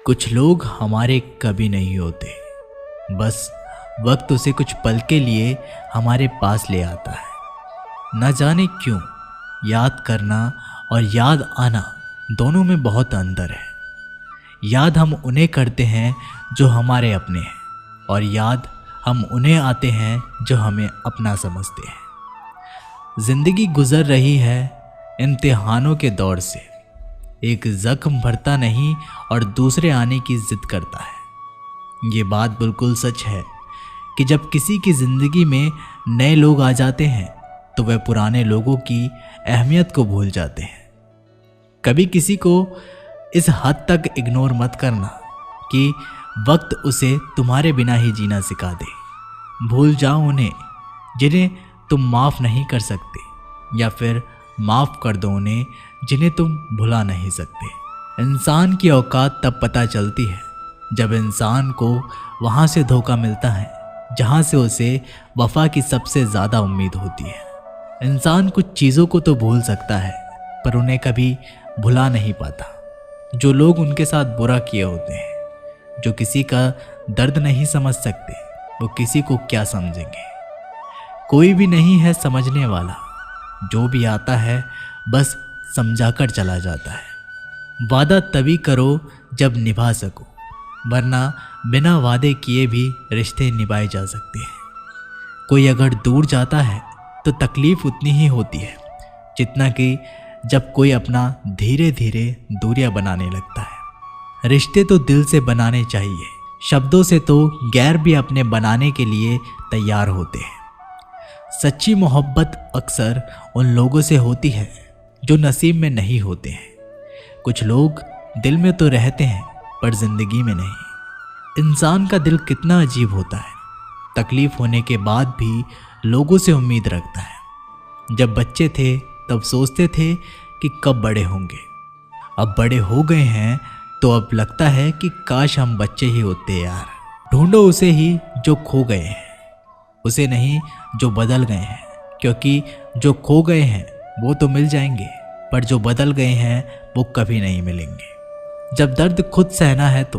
कुछ लोग हमारे कभी नहीं होते, बस वक्त उसे कुछ पल के लिए हमारे पास ले आता है। न जाने क्यों याद करना और याद आना दोनों में बहुत अंतर है। याद हम उन्हें करते हैं जो हमारे अपने हैं, और याद हम उन्हें आते हैं जो हमें अपना समझते हैं। जिंदगी गुजर रही है इम्तिहानों के दौर से। एक जख्म भरता नहीं और दूसरे आने की जिद करता है। ये बात बिल्कुल सच है कि जब किसी की ज़िंदगी में नए लोग आ जाते हैं तो वह पुराने लोगों की अहमियत को भूल जाते हैं। कभी किसी को इस हद तक इग्नोर मत करना कि वक्त उसे तुम्हारे बिना ही जीना सिखा दे। भूल जाओ उन्हें जिन्हें तुम माफ़ नहीं कर सकते, या फिर माफ़ कर दो उन्हें जिन्हें तुम भुला नहीं सकते। इंसान की औकात तब पता चलती है जब इंसान को वहाँ से धोखा मिलता है जहाँ से उसे वफा की सबसे ज़्यादा उम्मीद होती है। इंसान कुछ चीज़ों को तो भूल सकता है पर उन्हें कभी भुला नहीं पाता। जो लोग उनके साथ बुरा किए होते हैं, जो किसी का दर्द नहीं समझ सकते, वो किसी को क्या समझेंगे। कोई भी नहीं है समझने वाला, जो भी आता है बस समझाकर चला जाता है। वादा तभी करो जब निभा सको, वरना बिना वादे किए भी रिश्ते निभाए जा सकते हैं। कोई अगर दूर जाता है तो तकलीफ उतनी ही होती है जितना कि जब कोई अपना धीरे धीरे दूरियां बनाने लगता है। रिश्ते तो दिल से बनाने चाहिए, शब्दों से तो गैर भी अपने बनाने के लिए तैयार होते हैं। सच्ची मोहब्बत अक्सर उन लोगों से होती है जो नसीब में नहीं होते हैं। कुछ लोग दिल में तो रहते हैं पर जिंदगी में नहीं। इंसान का दिल कितना अजीब होता है, तकलीफ होने के बाद भी लोगों से उम्मीद रखता है। जब बच्चे थे तब सोचते थे कि कब बड़े होंगे, अब बड़े हो गए हैं तो अब लगता है कि काश हम बच्चे ही होते यार। ढूंढो उसे ही जो खो गए हैं, उसे नहीं जो बदल गए हैं, क्योंकि जो खो गए हैं वो तो मिल जाएंगे पर जो बदल गए हैं वो कभी नहीं मिलेंगे। जब दर्द खुद सहना है तो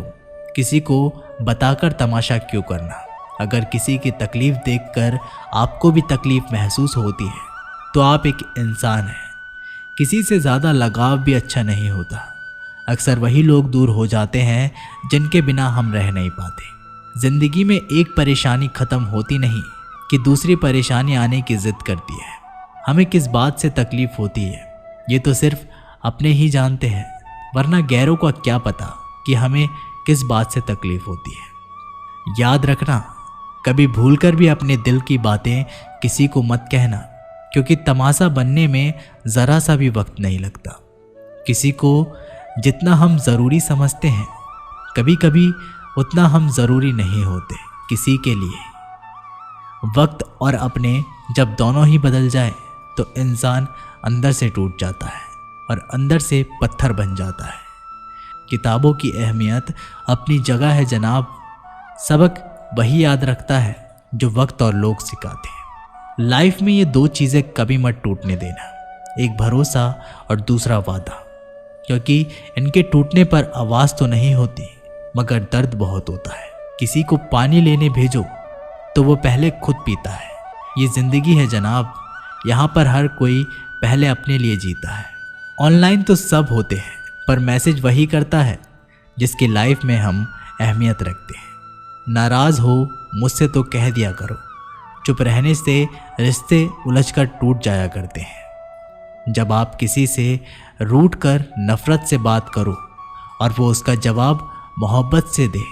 किसी को बताकर तमाशा क्यों करना। अगर किसी की तकलीफ देखकर आपको भी तकलीफ महसूस होती है तो आप एक इंसान हैं। किसी से ज़्यादा लगाव भी अच्छा नहीं होता। अक्सर वही लोग दूर हो जाते हैं जिनके बिना हम रह नहीं पाते। ज़िंदगी में एक परेशानी ख़त्म होती नहीं कि दूसरी परेशानी आने की ज़िद करती है। हमें किस बात से तकलीफ़ होती है ये तो सिर्फ अपने ही जानते हैं, वरना गैरों का क्या पता कि हमें किस बात से तकलीफ़ होती है। याद रखना, कभी भूलकर भी अपने दिल की बातें किसी को मत कहना, क्योंकि तमाशा बनने में ज़रा सा भी वक्त नहीं लगता। किसी को जितना हम ज़रूरी समझते हैं, कभी कभी उतना हम ज़रूरी नहीं होते किसी के लिए। वक्त और अपने जब दोनों ही बदल जाए तो इंसान अंदर से टूट जाता है और अंदर से पत्थर बन जाता है। किताबों की अहमियत अपनी जगह है जनाब, सबक वही याद रखता है जो वक्त और लोग सिखाते हैं। लाइफ में ये दो चीज़ें कभी मत टूटने देना, एक भरोसा और दूसरा वादा, क्योंकि इनके टूटने पर आवाज़ तो नहीं होती मगर दर्द बहुत होता है। किसी को पानी लेने भेजो तो वो पहले खुद पीता है। ये ज़िंदगी है जनाब, यहाँ पर हर कोई पहले अपने लिए जीता है। ऑनलाइन तो सब होते हैं पर मैसेज वही करता है जिसकी लाइफ में हम अहमियत रखते हैं। नाराज़ हो मुझसे तो कह दिया करो, चुप रहने से रिश्ते उलझकर टूट जाया करते हैं। जब आप किसी से रूठ कर नफ़रत से बात करो और वो उसका जवाब मोहब्बत से दे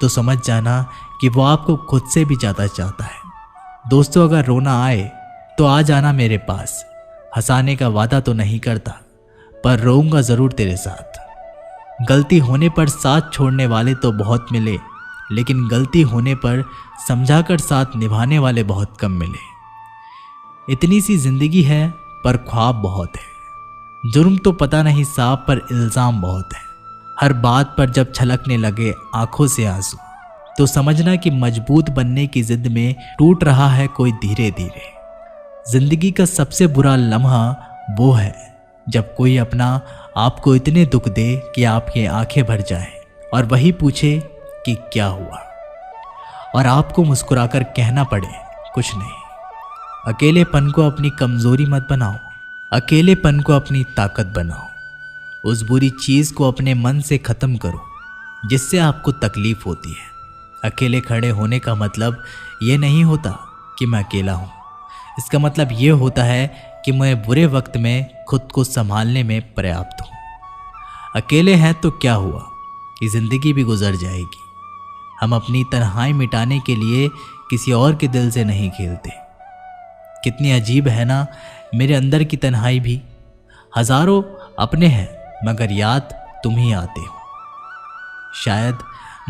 तो समझ जाना कि वो आपको खुद से भी ज़्यादा चाहता है। दोस्तों, अगर रोना आए तो आ जाना मेरे पास। हंसाने का वादा तो नहीं करता पर रोऊंगा ज़रूर तेरे साथ। गलती होने पर साथ छोड़ने वाले तो बहुत मिले, लेकिन गलती होने पर समझाकर साथ निभाने वाले बहुत कम मिले। इतनी सी जिंदगी है पर ख्वाब बहुत है। जुर्म तो पता नहीं साहब पर इल्ज़ाम बहुत है। हर बात पर जब छलकने लगे आंखों से आंसू तो समझना कि मजबूत बनने की जिद में टूट रहा है कोई धीरे धीरे। जिंदगी का सबसे बुरा लम्हा वो है जब कोई अपना आपको इतने दुख दे कि आपकी आंखें भर जाएं और वही पूछे कि क्या हुआ, और आपको मुस्कुराकर कहना पड़े कुछ नहीं। अकेलेपन को अपनी कमजोरी मत बनाओ, अकेलेपन को अपनी ताकत बनाओ। उस बुरी चीज को अपने मन से खत्म करो जिससे आपको तकलीफ होती है। अकेले खड़े होने का मतलब ये नहीं होता कि मैं अकेला हूँ, इसका मतलब ये होता है कि मैं बुरे वक्त में खुद को संभालने में पर्याप्त हूँ। अकेले हैं तो क्या हुआ, ये जिंदगी भी गुजर जाएगी। हम अपनी तन्हाई मिटाने के लिए किसी और के दिल से नहीं खेलते। कितनी अजीब है ना मेरे अंदर की तन्हाई भी। हजारों अपने हैं मगर याद तुम ही आते हो। शायद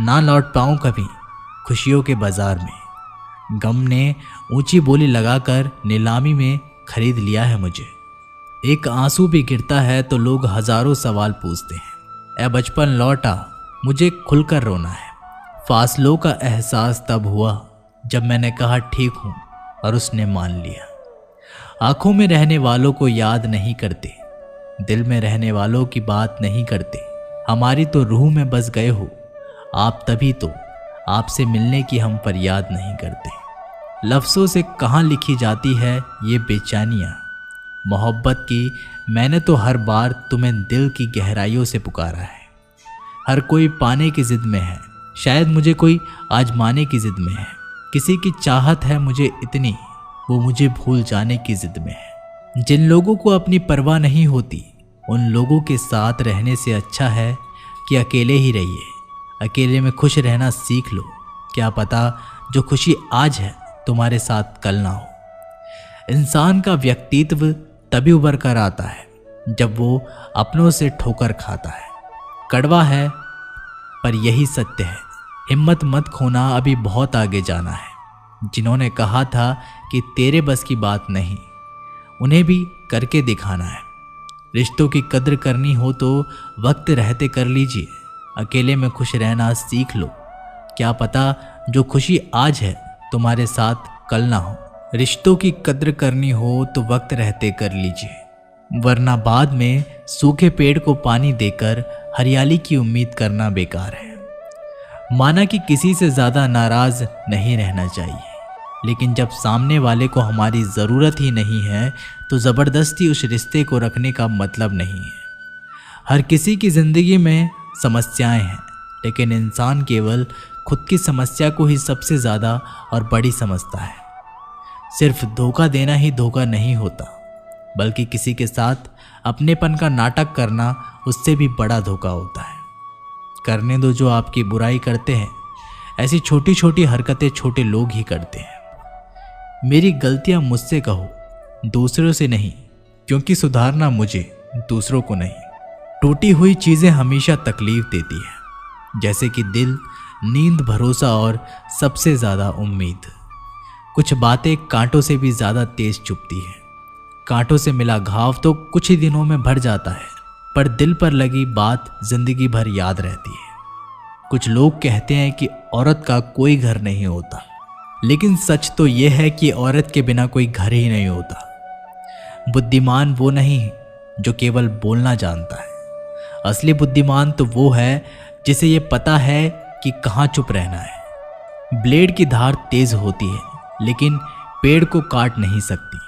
ना लौट पाऊं कभी खुशियों के बाजार में। गम ने ऊंची बोली लगाकर नीलामी में खरीद लिया है मुझे। एक आंसू भी गिरता है तो लोग हजारों सवाल पूछते हैं। ऐ बचपन लौटा, मुझे खुलकर रोना है। फासलों का एहसास तब हुआ जब मैंने कहा ठीक हूं और उसने मान लिया। आंखों में रहने वालों को याद नहीं करते, दिल में रहने वालों की बात नहीं करते। हमारी तो रूह में बस गए हो आप, तभी तो आपसे मिलने की हम फरियाद नहीं करते। लफ्ज़ों से कहाँ लिखी जाती है ये बेचैनियाँ मोहब्बत की। मैंने तो हर बार तुम्हें दिल की गहराइयों से पुकारा है। हर कोई पाने की जिद में है, शायद मुझे कोई आजमाने की जिद में है। किसी की चाहत है मुझे इतनी, वो मुझे भूल जाने की जिद में है। जिन लोगों को अपनी परवाह नहीं होती उन लोगों के साथ रहने से अच्छा है कि अकेले ही रहिए। अकेले में खुश रहना सीख लो, क्या पता जो खुशी आज है तुम्हारे साथ कल ना हो। इंसान का व्यक्तित्व तभी उभर कर आता है जब वो अपनों से ठोकर खाता है। कड़वा है पर यही सत्य है। हिम्मत मत खोना, अभी बहुत आगे जाना है। जिन्होंने कहा था कि तेरे बस की बात नहीं, उन्हें भी करके दिखाना है। रिश्तों की कद्र करनी हो तो वक्त रहते कर लीजिए। अकेले में खुश रहना सीख लो, क्या पता जो खुशी आज है तुम्हारे साथ कल ना हो। रिश्तों की कद्र करनी हो तो वक्त रहते कर लीजिए, वरना बाद में सूखे पेड़ को पानी देकर हरियाली की उम्मीद करना बेकार है। माना कि किसी से ज़्यादा नाराज़ नहीं रहना चाहिए, लेकिन जब सामने वाले को हमारी ज़रूरत ही नहीं है तो ज़बरदस्ती उस रिश्ते को रखने का मतलब नहीं है। हर किसी की ज़िंदगी में समस्याएं हैं, लेकिन इंसान केवल खुद की समस्या को ही सबसे ज़्यादा और बड़ी समझता है। सिर्फ धोखा देना ही धोखा नहीं होता, बल्कि किसी के साथ अपनेपन का नाटक करना उससे भी बड़ा धोखा होता है। करने दो जो आपकी बुराई करते हैं, ऐसी छोटी छोटी हरकतें छोटे लोग ही करते हैं। मेरी गलतियां मुझसे कहो, दूसरों से नहीं, क्योंकि सुधारना मुझे, दूसरों को नहीं। टूटी हुई चीज़ें हमेशा तकलीफ देती है, जैसे कि दिल, नींद, भरोसा और सबसे ज़्यादा उम्मीद। कुछ बातें कांटों से भी ज़्यादा तेज चुभती है। कांटों से मिला घाव तो कुछ ही दिनों में भर जाता है, पर दिल पर लगी बात जिंदगी भर याद रहती है। कुछ लोग कहते हैं कि औरत का कोई घर नहीं होता, लेकिन सच तो यह है कि औरत के बिना कोई घर ही नहीं होता। बुद्धिमान वो नहीं जो केवल बोलना जानता है, असली बुद्धिमान तो वो है जिसे ये पता है कि कहाँ चुप रहना है। ब्लेड की धार तेज होती है, लेकिन पेड़ को काट नहीं सकती।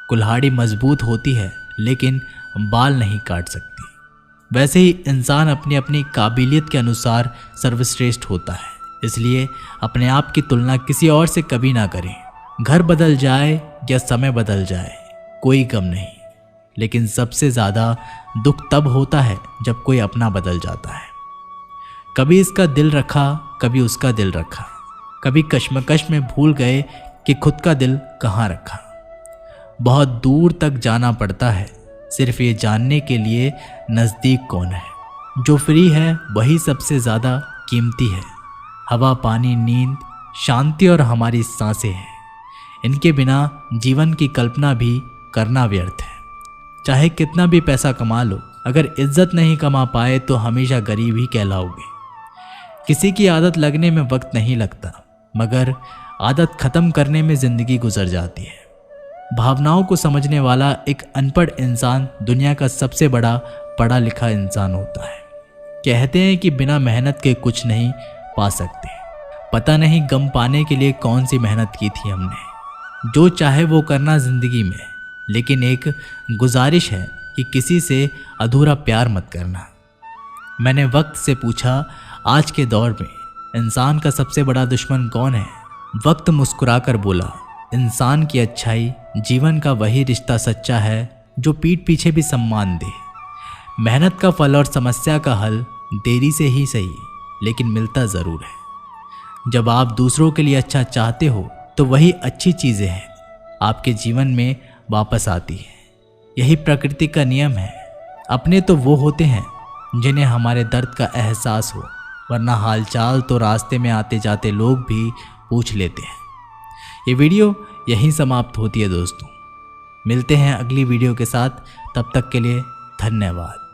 कुल्हाड़ी मजबूत होती है, लेकिन बाल नहीं काट सकती। वैसे ही इंसान अपनी अपनी काबिलियत के अनुसार सर्वश्रेष्ठ होता है, इसलिए अपने आप की तुलना किसी और से कभी ना करें। घर बदल जाए या समय बदल जाए कोई गम नहीं, लेकिन सबसे ज़्यादा दुख तब होता है जब कोई अपना बदल जाता है। कभी इसका दिल रखा, कभी उसका दिल रखा, कभी कश्मकश में भूल गए कि खुद का दिल कहाँ रखा। बहुत दूर तक जाना पड़ता है सिर्फ ये जानने के लिए नज़दीक कौन है। जो फ्री है वही सबसे ज़्यादा कीमती है। हवा, पानी, नींद, शांति और हमारी सांसें हैं। इनके बिना जीवन की कल्पना भी करना व्यर्थ है। चाहे कितना भी पैसा कमा लो, अगर इज्जत नहीं कमा पाए तो हमेशा गरीब ही कहलाओगे। किसी की आदत लगने में वक्त नहीं लगता, मगर आदत ख़त्म करने में ज़िंदगी गुजर जाती है। भावनाओं को समझने वाला एक अनपढ़ इंसान दुनिया का सबसे बड़ा पढ़ा लिखा इंसान होता है। कहते हैं कि बिना मेहनत के कुछ नहीं पा सकते। पता नहीं गम पाने के लिए कौन सी मेहनत की थी हमने। जो चाहे वो करना ज़िंदगी में, लेकिन एक गुजारिश है कि किसी से अधूरा प्यार मत करना। मैंने वक्त से पूछा, आज के दौर में इंसान का सबसे बड़ा दुश्मन कौन है? वक्त मुस्कुराकर बोला, इंसान की अच्छाई जीवन का वही रिश्ता सच्चा है जो पीठ पीछे भी सम्मान दे। मेहनत का फल और समस्या का हल देरी से ही सही, लेकिन मिलता ज़रूर है। जब आप दूसरों के लिए अच्छा चाहते हो तो वही अच्छी चीज़ें हैं आपके जीवन में वापस आती है। यही प्रकृति का नियम है। अपने तो वो होते हैं जिन्हें हमारे दर्द का एहसास हो, वरना हालचाल तो रास्ते में आते जाते लोग भी पूछ लेते हैं। ये वीडियो यहीं समाप्त होती है दोस्तों। मिलते हैं अगली वीडियो के साथ, तब तक के लिए धन्यवाद।